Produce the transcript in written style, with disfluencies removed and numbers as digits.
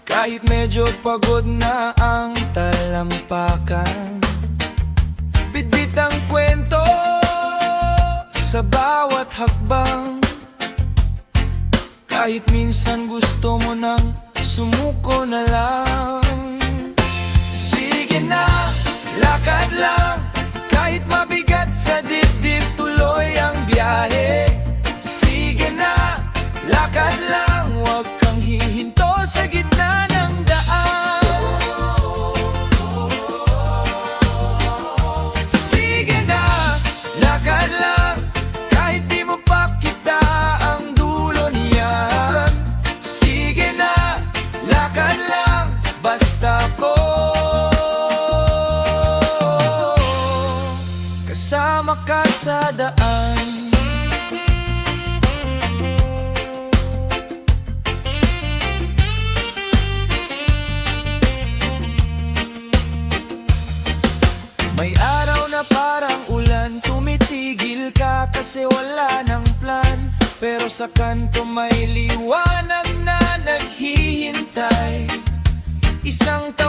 Kahit medyo pagod na ang talampakan, bitbit ang kwento sa bawat hakbang. Kahit minsan gusto mo nang sumuko na lang. Sige na, lakad lang. Kahit mabigat sa dibdib, tuloy ang biyahe. Sige na, lakad lang. Huwag kang hihinto sa gitna ng daan. Sige na, lakad lang. Kahit di mo pa kita ang dulo niyan. Sige na, lakad lang. Basta ko kasama ka sa daan. May araw na parang ulan, tumitigil ka kasi wala ng plan. Pero sa kanto may liwanag na naghihintay. Isang taon